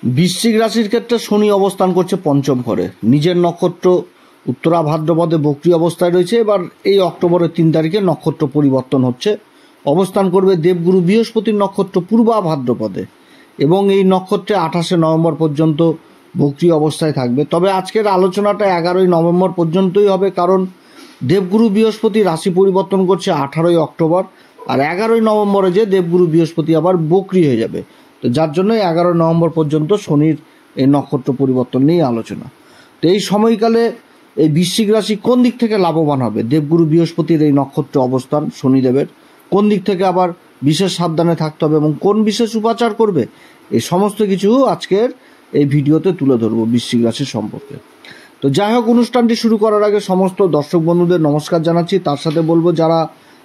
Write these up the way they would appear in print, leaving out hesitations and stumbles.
বৃশ্চিক রাশির ক্ষেত্রে শনি অবস্থান করছে পঞ্চম ঘরে, নিজের নক্ষত্র উত্তরা ভাদ্রপদে বক্রী অবস্থায় রয়েছে। এবার এই অক্টোবরের 3 তারিখে নক্ষত্র পরিবর্তন হচ্ছে, অবস্থান করবে দেবগুরু বৃহস্পতির নক্ষত্র পূর্বা ভাদ্রপদে এবং এই নক্ষত্রে 28শে নভেম্বর পর্যন্ত বক্রী অবস্থায় থাকবে। তবে আজকের আলোচনাটা 11ই নভেম্বর পর্যন্তই হবে, কারণ দেবগুরু বৃহস্পতি রাশি পরিবর্তন করছে 18ই অক্টোবর, আর 11ই নভেম্বরে যে দেবগুরু বৃহস্পতি আবার বক্রী হয়ে যাবে। তো যার জন্য 11 নভেম্বর পর্যন্ত শনির এই নক্ষত্র পরিবর্তন নিয়ে আলোচনা। তো এই সময়কালে এই বৃশ্চিক রাশি কোন দিক থেকে লাভবান হবে, দেবগুরু বৃহস্পতির এই নক্ষত্র অবস্থান শনিদেবের কোন দিক থেকে আবার বিশেষ সাবধানে থাকতে হবে এবং কোন বিশেষ উপাচার করবে, এই সমস্ত কিছু আজকের এই ভিডিওতে তুলে ধরবো বৃশ্চিক রাশির সম্পর্কে। তো যাই হোক, অনুষ্ঠানটি শুরু করার আগে সমস্ত দর্শক বন্ধুদের নমস্কার জানাচ্ছি। তার সাথে বলবো, যারা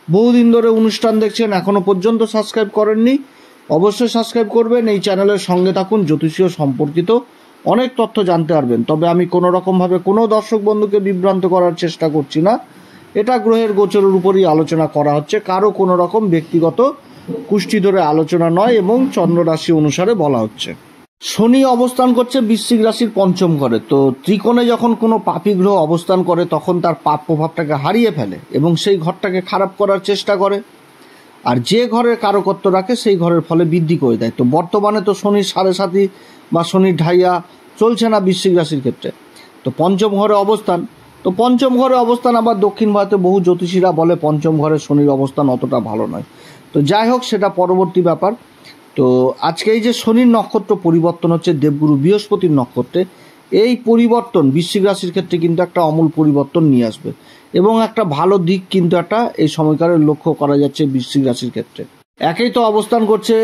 বহুদিন ধরে অনুষ্ঠান দেখছেন এখনো পর্যন্ত সাবস্ক্রাইব করেননি, অবশ্যই সাবস্ক্রাইব করবেন। এই চ্যানেলের সঙ্গে থাকুন, জ্যোতিষীয় সম্পর্কিত অনেক তথ্য জানতে পারবেন। তবে আমি কোনো রকমভাবে কোনো দর্শক বন্ধুকে বিভ্রান্ত করার চেষ্টা করছি না, এটা গ্রহের গোচরের উপরই আলোচনা করা হচ্ছে, কারো কোনো রকম ব্যক্তিগত কুষ্টি ধরে আলোচনা নয় এবং চন্দ্র রাশি অনুসারে বলা হচ্ছে। শনি অবস্থান করছে বৃশ্চিক রাশির পঞ্চম ঘরে। তো ত্রিকোণে যখন কোনো পাপী গ্রহ অবস্থান করে তখন তার পাপ প্রভাবটাকে হারিয়ে ফেলে এবং সেই ঘরটাকে খারাপ করার চেষ্টা করে, আর যে ঘরের কারকত্ব রাখে সেই ঘরের ফলে বৃদ্ধি করে দেয়। তো বর্তমানে তো শনির 7.5 বা শনির ঢাইয়া চলছে না বৃশ্চিক রাশির ক্ষেত্রে। তো পঞ্চম ঘরে অবস্থান, তো পঞ্চম ঘরে অবস্থান আবার দক্ষিণ ভারতে বহু জ্যোতিষীরা বলে পঞ্চম ঘরে শনির অবস্থান অতটা ভালো নয়। তো যাই হোক, সেটা পরবর্তী ব্যাপার। তো আজকে এই যে শনির নক্ষত্র পরিবর্তন হচ্ছে দেবগুরু বৃহস্পতির নক্ষত্রে, এই পরিবর্তন বৃশ্চিক রাশির ক্ষেত্রে কিন্তু একটা আমূল পরিবর্তন নিয়ে আসবে এবং একটা ভালো দিক কিন্তু একটা এই সময়কালে লক্ষ্য করা যাচ্ছে বৃশ্চিক রাশির ক্ষেত্রে। একেই তো অবস্থান করছে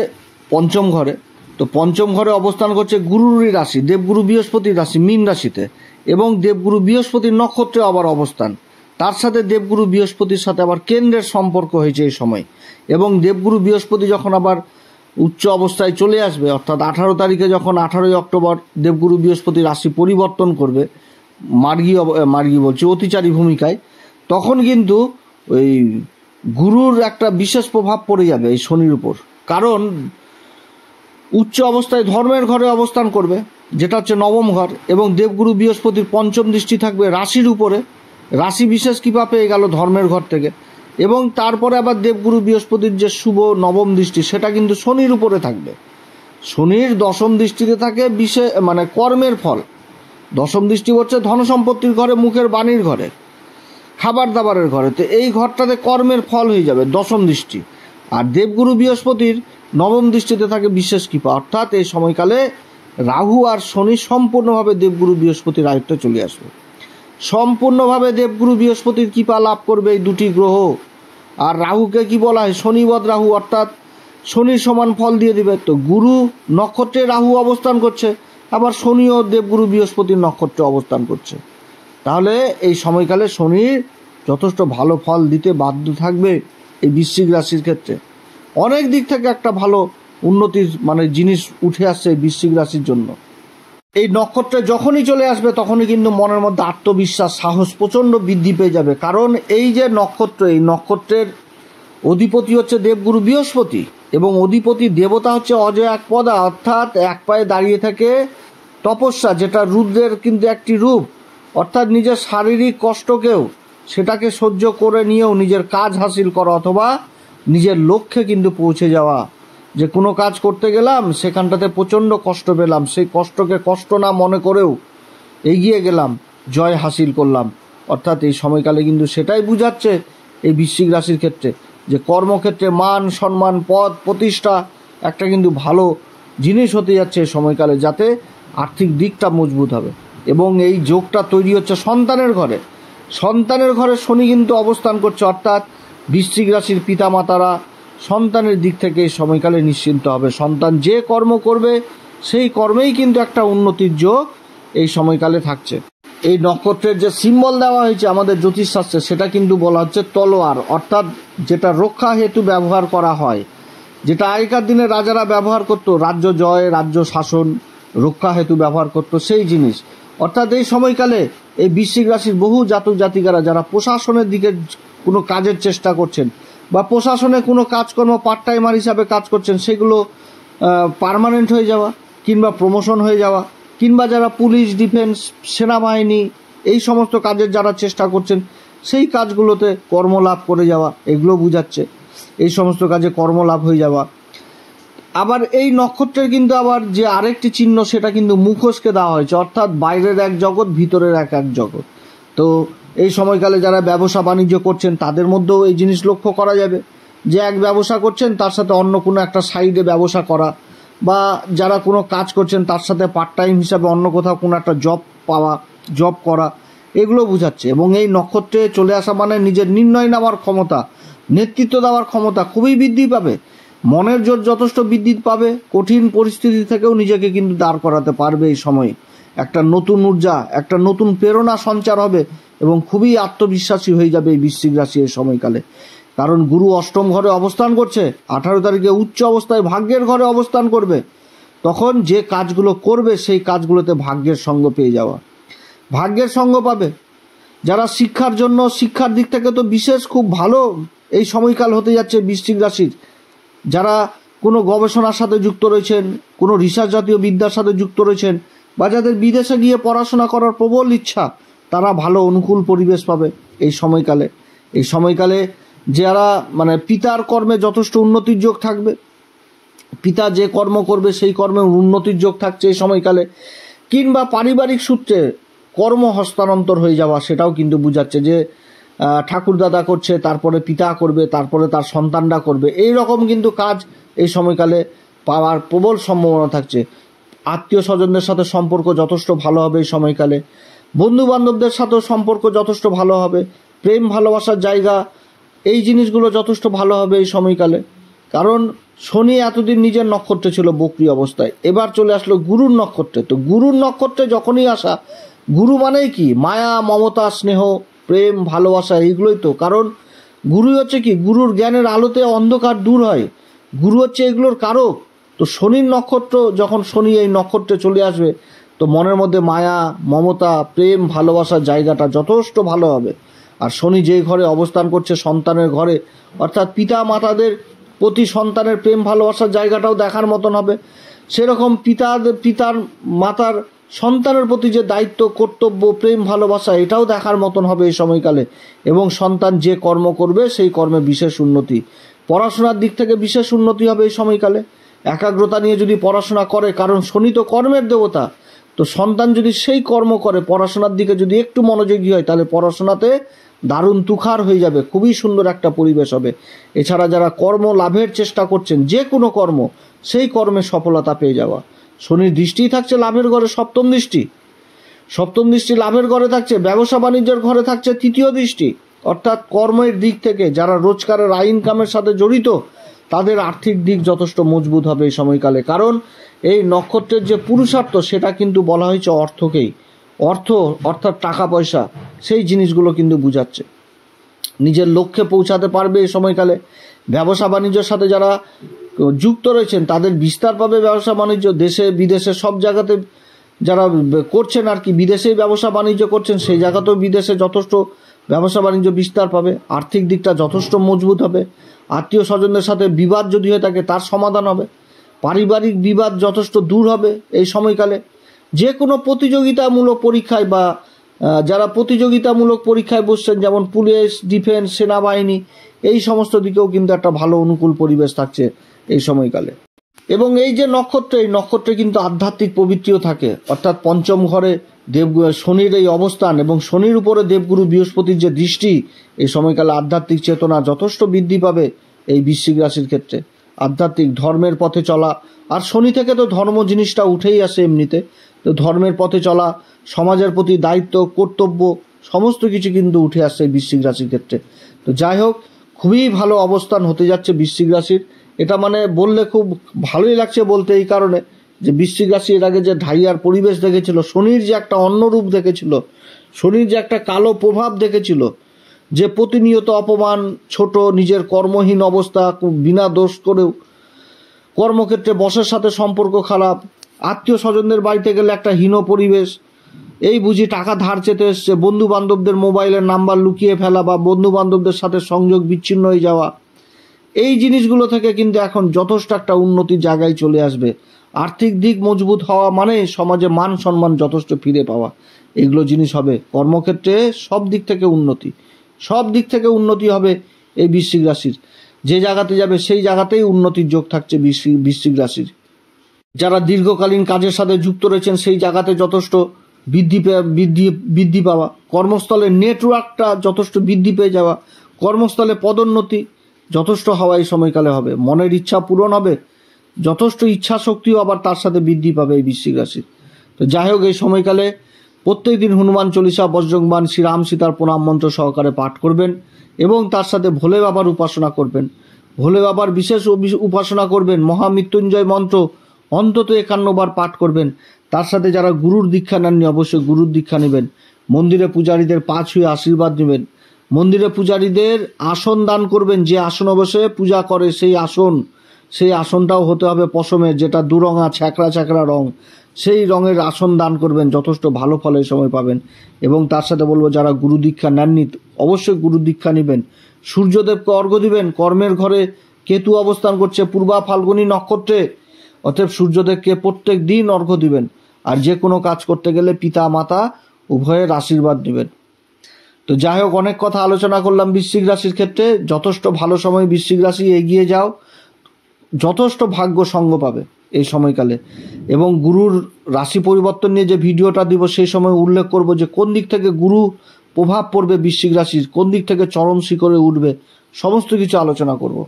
পঞ্চম ঘরে, তো পঞ্চম ঘরে অবস্থান করছে গুরুরই রাশি দেবগুরু বৃহস্পতির রাশি মীন রাশিতে এবং দেবগুরু বৃহস্পতির নক্ষত্রে আবার অবস্থান। তার সাথে দেবগুরু বৃহস্পতির সাথে আবার কেন্দ্রের সম্পর্ক হয়েছে এই সময়, এবং দেবগুরু বৃহস্পতি যখন আবার উচ্চ অবস্থায় চলে আসবে, অর্থাৎ 18 তারিখে যখন 18ই অক্টোবর দেবগুরু বৃহস্পতি রাশি পরিবর্তন করবে মার্গী বলছি অতিচারী ভূমিকায়, তখন কিন্তু ওই গুরুর একটা বিশেষ প্রভাব পড়ে যাবে এই শনির উপর। কারণ উচ্চ অবস্থায় ধর্মের ঘরে অবস্থান করবে, যেটা হচ্ছে নবম ঘর, এবং দেবগুরু বৃহস্পতির পঞ্চম দৃষ্টি থাকবে রাশির উপরে। রাশি বিশেষ কৃপা পেয়ে গেল ধর্মের ঘর থেকে, এবং তারপরে আবার দেবগুরু বৃহস্পতির যে শুভ নবম দৃষ্টি সেটা কিন্তু শনির উপরে থাকবে। শনির দশম দৃষ্টিতে থাকে মানে কর্মের ফল। দশম দৃষ্টি হচ্ছে ধন সম্পত্তির ঘরে, মুখের বাণীর ঘরে, খাবার দাবারের ঘরে। তো এই ঘরটাতে কর্মের ফল হয়ে যাবে দশম দৃষ্টি। আর দেবগুরু বৃহস্পতির নবম দৃষ্টিতে থাকে বিশেষ কৃপা, অর্থাৎ এই সময়কালে রাহু আর শনি সম্পূর্ণভাবে দেবগুরু বৃহস্পতির আয়ত্তে চলে আসবে। সম্পূর্ণভাবে দেবগুরু বৃহস্পতির কৃপা লাভ করবে এই দুটি গ্রহ। আর রাহুকে কি বলা হয়, শনিবদ রাহু, অর্থাৎ শনির সমান ফল দিয়ে দিবে। তো গুরু নক্ষত্রে রাহু অবস্থান করছে, আবার শনিও দেবগুরু বৃহস্পতির নক্ষত্রে অবস্থান করছে। তাহলে এই সময়কালে শনির যথেষ্ট ভালো ফল দিতে বাধ্য থাকবে এই বৃশ্চিক রাশির ক্ষেত্রে। অনেক দিক থেকে একটা ভালো উন্নতির মানে জিনিস উঠে আসছে এই বৃশ্চিক রাশির জন্য। এই নক্ষত্রে যখনই চলে আসবে তখনই কিন্তু মনের মধ্যে আত্মবিশ্বাস, সাহস প্রচণ্ড বৃদ্ধি পেয়ে যাবে। কারণ এই যে নক্ষত্র, এই নক্ষত্রের অধিপতি হচ্ছে দেবগুরু বৃহস্পতি এবং অধিপতি দেবতা হচ্ছে অজয় এক পদা, অর্থাৎ এক পায়ে দাঁড়িয়ে থাকে তপস্যা, যেটা রুদ্রের কিন্তু একটি রূপ। অর্থাৎ নিজের শারীরিক কষ্টকেও সেটাকে সহ্য করে নিয়েও নিজের কাজ হাসিল করা অথবা নিজের লক্ষ্যে কিন্তু পৌঁছে যাওয়া। যে কোনো কাজ করতে গেলাম, সেখানটাতে প্রচণ্ড কষ্ট পেলাম, সেই কষ্টকে কষ্ট না মনে করেও এগিয়ে গেলাম, জয় হাসিল করলাম। অর্থাৎ এই সময়কালে কিন্তু সেটাই বুঝাচ্ছে এই বৃশ্চিক রাশির ক্ষেত্রে, যে কর্মক্ষেত্রে মান সম্মান পদ প্রতিষ্ঠা একটা কিন্তু ভালো জিনিস হতে যাচ্ছে এই সময়কালে, যাতে আর্থিক দিকটা মজবুত হবে। এবং এই যোগটা তৈরি হচ্ছে সন্তানের ঘরে। সন্তানের ঘরে শনি কিন্তু অবস্থান করছে, অর্থাৎ বৃশ্চিক রাশির পিতামাতারা সন্তানের দিক থেকে এই সময়কালে নিশ্চিন্ত হবে। সন্তান যে কর্ম করবে সেই কর্মেই কিন্তু একটা উন্নতির যোগ এই সময়কালে থাকছে। এই নক্ষত্রের যে সিম্বল দেওয়া হয়েছে আমাদের জ্যোতিষশাস্ত্রে, সেটা কিন্তু বলা হচ্ছে তলোয়ার, অর্থাৎ যেটা রক্ষা হেতু ব্যবহার করা হয়, যেটা আগেকার দিনে রাজারা ব্যবহার করত, রাজ্য জয়, রাজ্য শাসন, রক্ষা হেতু ব্যবহার করত সেই জিনিস। অর্থাৎ এই সময়কালে এই বৃশ্চিক রাশির বহু জাতক জাতিকারা যারা প্রশাসনের দিকে কোনো কাজের চেষ্টা করছেন বা প্রশাসনে কোনো কাজকর্ম পার্ট টাইমার হিসাবে কাজ করছেন, সেগুলো পার্মানেন্ট হয়ে যাওয়া, কিংবা প্রমোশন হয়ে যাওয়া, কিংবা যারা পুলিশ, ডিফেন্স, সেনাবাহিনী এই সমস্ত কাজের যারা চেষ্টা করছেন সেই কাজগুলোতে কর্মলাভ করে যাওয়া, এগুলো বোঝাচ্ছে। এই সমস্ত কাজে কর্মলাভ হয়ে যাওয়া। আবার এই নক্ষত্রের কিন্তু আবার যে আরেকটি চিহ্ন, সেটা কিন্তু মুখোশকে দেওয়া হয়েছে, অর্থাৎ বাইরের এক জগৎ, ভিতরের এক জগৎ। তো এই সময়কালে যারা ব্যবসা বাণিজ্য করছেন তাদের মধ্যেও এই জিনিস লক্ষ্য করা যাবে যে এক ব্যবসা করছেন তার সাথে অন্য কোনো একটা সাইডে ব্যবসা করা, বা যারা কোনো কাজ করছেন তার সাথে পার্ট টাইম হিসাবে অন্য কোথাও কোনো একটা জব করা, এগুলো বোঝাচ্ছে। এবং এই নক্ষত্রে চলে আসা মানে নিজের নির্ণয় নেওয়ার ক্ষমতা, নেতৃত্ব দেওয়ার ক্ষমতা খুবই বৃদ্ধি পাবে, মনের জোর যথেষ্ট বৃদ্ধি পাবে, কঠিন পরিস্থিতি থেকেও নিজেকে কিন্তু দাঁড় করাতে পারবে। এই সময়ে একটা নতুন ঊর্জা, একটা নতুন প্রেরণা সঞ্চার হবে এবং খুবই আত্মবিশ্বাসী হয়ে যাবে এই বৃশ্চিক রাশি এই সময়কালে। কারণ গুরু অষ্টম ঘরে অবস্থান করছে, 18 তারিখে উচ্চ অবস্থায় ভাগ্যের ঘরে অবস্থান করবে। তখন যে কাজগুলো করবে সেই কাজগুলোতে ভাগ্যের সঙ্গ পেয়ে যাওয়া, ভাগ্যের সঙ্গ পাবে। যারা শিক্ষার জন্য, শিক্ষার দিক থেকে তো বিশেষ খুব ভালো এই সময়কাল হতে যাচ্ছে বৃশ্চিক রাশির। যারা কোনো গবেষণার সাথে যুক্ত রয়েছেন, কোনো রিসার্চ জাতীয় বিদ্যার সাথে যুক্ত রয়েছেন, বা যাদের বিদেশে গিয়ে পড়াশোনা করার প্রবল ইচ্ছা, তারা ভালো অনুকূল পরিবেশ পাবে এই সময়কালে। এই সময়কালে যারা পিতার কর্মে যথেষ্ট উন্নতির যোগ থাকবে, পিতা যে কর্ম করবে সেই কর্মে উন্নতির যোগ থাকছে এই সময়কালে। কিংবা পারিবারিক সূত্রে কর্ম হস্তান্তর হয়ে যাওয়া, সেটাও কিন্তু বোঝাচ্ছে যে ঠাকুরদাদা করছে, তারপরে পিতা করবে, তারপরে তার সন্তানরা করবে। এই রকম কিন্তু কাজ এই সময়কালে পাওয়ার প্রবল সম্ভাবনা থাকছে। আত্মীয় স্বজনদের সাথে সম্পর্ক যথেষ্ট ভালো হবে এই সময়কালে, বন্ধু বান্ধবদের সাথেও সম্পর্ক যথেষ্ট ভালো হবে, প্রেম ভালোবাসার জায়গা, এই জিনিসগুলো যথেষ্ট ভালো হবে এই সময়কালে। কারণ শনি এতদিন নিজের নক্ষত্রে ছিল বক্রী অবস্থায়, এবার চলে আসলো গুরুর নক্ষত্রে। তো গুরুর নক্ষত্রে যখনই আসা, গুরু মানেই কি? মায়া, মমতা, স্নেহ, প্রেম, ভালোবাসা, এইগুলোই তো। কারণ গুরুই হচ্ছে কি? গুরুর জ্ঞানের আলোতে অন্ধকার দূর হয়, গুরু হচ্ছে এগুলোর কারক। তো শনির নক্ষত্র, যখন শনি এই নক্ষত্রে চলে আসবে, তো মনের মধ্যে মায়া, মমতা, প্রেম, ভালোবাসার জায়গাটা যথেষ্ট ভালো হবে। আর শনি যেই ঘরে অবস্থান করছে, সন্তানের ঘরে, অর্থাৎ পিতা মাতাদের প্রতি সন্তানের প্রেম ভালোবাসার জায়গাটাও দেখার মতন হবে। সেরকম পিতার মাতার সন্তানের প্রতি যে দায়িত্ব, কর্তব্য, প্রেম ভালোবাসা, এটাও দেখার মতন হবে এই সময়কালে। এবং সন্তান যে কর্ম করবে সেই কর্মে বিশেষ উন্নতি, পড়াশোনার দিক থেকে বিশেষ উন্নতি হবে এই সময়কালে। একাগ্রতা নিয়ে যদি পড়াশোনা করে, কারণ শনি তো কর্মের দেবতা, তো সন্তান যদি সেই কর্ম করে, পড়াশোনার দিকে যদি একটু মনোযোগী হয়, তাহলে পড়াশোনাতে দারুণ তুখার হয়ে যাবে, খুবই সুন্দর একটা পরিবেশ হবে। এছাড়া যারা কর্ম লাভের চেষ্টা করছেন, যে কোনো কর্ম, সেই কর্মে সফলতা পেয়ে যাওয়া। শনির দৃষ্টি থাকছে লাভের ঘরে, সপ্তম দৃষ্টি লাভের ঘরে থাকছে, ব্যবসা বাণিজ্যের ঘরে থাকছে তৃতীয় দৃষ্টি। অর্থাৎ কর্মের দিক থেকে যারা রোজগারের ইনকামের সাথে জড়িত, তাদের আর্থিক দিক যথেষ্ট মজবুত হবে এই সময়কালে। কারণ এই নক্ষত্রের যে পুরুষার্থ, সেটা কিন্তু বলা হয়েছে অর্থকেই। অর্থাৎ টাকা পয়সা, সেই জিনিসগুলো কিন্তু বোঝাচ্ছে। নিজের লক্ষ্যে পৌঁছাতে পারবে এই সময়কালে। ব্যবসা বাণিজ্যের সাথে যারা যুক্ত রয়েছেন তাদের বিস্তার পাবে ব্যবসা বাণিজ্য, দেশে বিদেশে সব জায়গাতে যারা করছেন আর কি, বিদেশেই ব্যবসা বাণিজ্য করছেন, সেই জায়গাতেও বিদেশে যথেষ্ট ব্যবসা বাণিজ্য বিস্তার পাবে। আর্থিক দিকটা যথেষ্ট মজবুত হবে। আত্মীয় স্বজনদের সাথে বিবাদ যদি হয়ে থাকে তার সমাধান হবে। পারিবারিক বিবাদ যথেষ্ট দূর হবে এই সময়কালে। যে কোনো প্রতিযোগিতামূলক পরীক্ষায়, বা যারা প্রতিযোগিতামূলক পরীক্ষায় বসছেন, যেমন পুলিশ, ডিফেন্স, সেনাবাহিনী, এই সমস্ত দিকেও কিন্তু একটা ভালো অনুকূল পরিবেশ থাকছে এই সময়কালে। এবং এই যে নক্ষত্র, এই নক্ষত্রে কিন্তু আধ্যাত্মিক প্রবৃত্তিও থাকে। অর্থাৎ পঞ্চম ঘরে শনির এই অবস্থান এবং শনির উপরে দেবগুরু বৃহস্পতির যে দৃষ্টি, এই সময়কালে আধ্যাত্মিক চেতনা যথেষ্ট বৃদ্ধি পাবে এই বৃশ্চিক রাশির ক্ষেত্রে। আধ্যাত্মিক ধর্মের পথে চলা, আর শনি থেকে তো ধর্ম জিনিসটা উঠেই আসে এমনিতে। তো ধর্মের পথে চলা, সমাজের প্রতি দায়িত্ব, কর্তব্য, সমস্ত কিছু কিন্তু উঠে আসছে এই বৃশ্চিক রাশির ক্ষেত্রে। তো যাই হোক, খুবই ভালো অবস্থান হতে যাচ্ছে বৃশ্চিক রাশির। এটা বললে খুব ভালোই লাগছে বলতে, এই কারণে যে বৃশ্চিক রাশি এর আগে যে ঢাইয়ার পরিবেশ দেখেছিল, শনির যে একটা অন্য রূপ দেখেছিল, শনির যে একটা কালো প্রভাব দেখেছিল, যে প্রতিনিয়ত অপমান, ছোট, নিজের কর্মহীন অবস্থা, বিনা দোষ করেও কর্মক্ষেত্রে বসের সাথে সম্পর্ক খারাপ, আত্মীয় স্বজনদের বাড়িতে গেলে একটা হীন পরিবেশ, এই বুঝি টাকা ধার চেতে এসছে, বন্ধু বান্ধবদের মোবাইলের নাম্বার লুকিয়ে ফেলা, বা বন্ধু বান্ধবদের সাথে সংযোগ বিচ্ছিন্ন হয়ে যাওয়া, এই জিনিসগুলো থেকে কিন্তু এখন যথেষ্ট একটা উন্নতির জায়গায় চলে আসবে। আর্থিক দিক মজবুত হওয়া মানে সমাজে মান সম্মান যথেষ্ট ফিরে পাওয়া, এগুলো জিনিস হবে। কর্মক্ষেত্রে সব দিক থেকে উন্নতি হবে এই বৃশ্চিক রাশির। যে জায়গাতে যাবে সেই জায়গাতেই উন্নতির যোগ থাকছে বৃশ্চিক রাশির। যারা দীর্ঘকালীন কাজের সাথে যুক্ত রয়েছেন সেই জায়গাতে যথেষ্ট বৃদ্ধি পাওয়া, কর্মস্থলে নেটওয়ার্কটা যথেষ্ট বৃদ্ধি পেয়ে যাওয়া, কর্মস্থলে পদোন্নতি যথেষ্ট হওয়া এই সময়কালে হবে। মনের ইচ্ছা পূরণ হবে, যথেষ্ট ইচ্ছা শক্তিও আবার তার সাথে বৃদ্ধি পাবে এই বৃশ্চিক রাশির। তো যাই হোক, এই সময়কালে প্রত্যেক দিন হনুমান চল্লিশা, বজ্রংবাণ, শ্রীরাম সীতার প্রণাম মন্ত্র সহকারে পাঠ করবেন এবং তার সাথে ভোলে বাবার উপাসনা করবেন। ভোলে বাবার বিশেষ উপাসনা করবেন। মহামৃত্যুঞ্জয় মন্ত্র অন্তত 51 বার পাঠ করবেন। তার সাথে যারা গুরুর দীক্ষা নেননি অবশ্যই গুরুর দীক্ষা নেবেন। মন্দিরে পূজারীদের পা ছুঁয়ে আশীর্বাদ নেবেন। মন্দিরে পূজারীদের আসন দান করবেন। যে আসনে বসে পূজা করে সেই আসনটাও হতে হবে পশমের, যেটা দুরঙা ছ্যাঁকড়া রং, সেই রঙের আসন দান করবেন। যথেষ্ট ভালো ফল এই সময় পাবেন। এবং তার সাথে বলবো, যারা গুরু দীক্ষা নেননি অবশ্যই গুরু দীক্ষা নেবেন। সূর্যদেবকে অর্ঘ্য দিবেন। কর্মের ঘরে কেতু অবস্থান করছে পূর্বা ফাল্গুনী নক্ষত্রে, অতএব সূর্যদেবকে প্রত্যেক দিন অর্ঘ্য দিবেন। আর যে কোনো কাজ করতে গেলে পিতা মাতা উভয়ের আশীর্বাদ নেবেন। তো যাই হোক, অনেক কথা আলোচনা করলাম বৃশ্চিক রাশির ক্ষেত্রে। যথেষ্ট ভালো সময় বৃশ্চিক রাশি, এগিয়ে যাও, যথেষ্ট ভাগ্য সঙ্গ পাবে এই সময়কালে। এবং গুরুর রাশি পরিবর্তন নিয়ে যে ভিডিওটা দিব সেই সময় উল্লেখ করব যে কোন দিক থেকে গুরু প্রভাব পড়বে বৃশ্চিক রাশির, কোন দিক থেকে চরম শিখরে উঠবে, সমস্ত কিছু আলোচনা করব।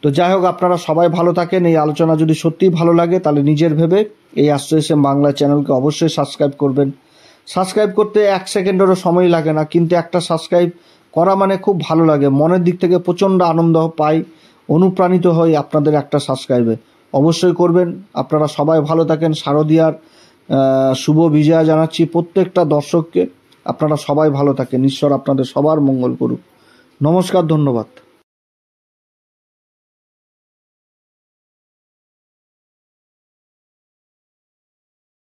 তো যাই হোক, আপনারা সবাই ভালো থাকেন। এই আলোচনা যদি সত্যিই ভালো লাগে তাহলে নিজের ভেবে এই AstroSM বাংলা চ্যানেলকে অবশ্যই সাবস্ক্রাইব করবেন। সাবস্ক্রাইব করতে 1 সেকেন্ডেরও সময় লাগে না, কিন্তু একটা সাবস্ক্রাইব করা মানে খুব ভালো লাগে। মনের দিক থেকে প্রচণ্ড আনন্দ পাই, অনুপ্রাণিত হই আপনাদের একটা সাবস্ক্রাইবে। অবশ্যই করবেন। আপনারা সবাই ভালো থাকেন। শারদীয়ার শুভ বিজয়া জানাচ্ছি প্রত্যেকটা দর্শককে। আপনারা সবাই ভালো থাকেন। ঈশ্বর আপনাদের সবার মঙ্গল করুক। নমস্কার, ধন্যবাদ।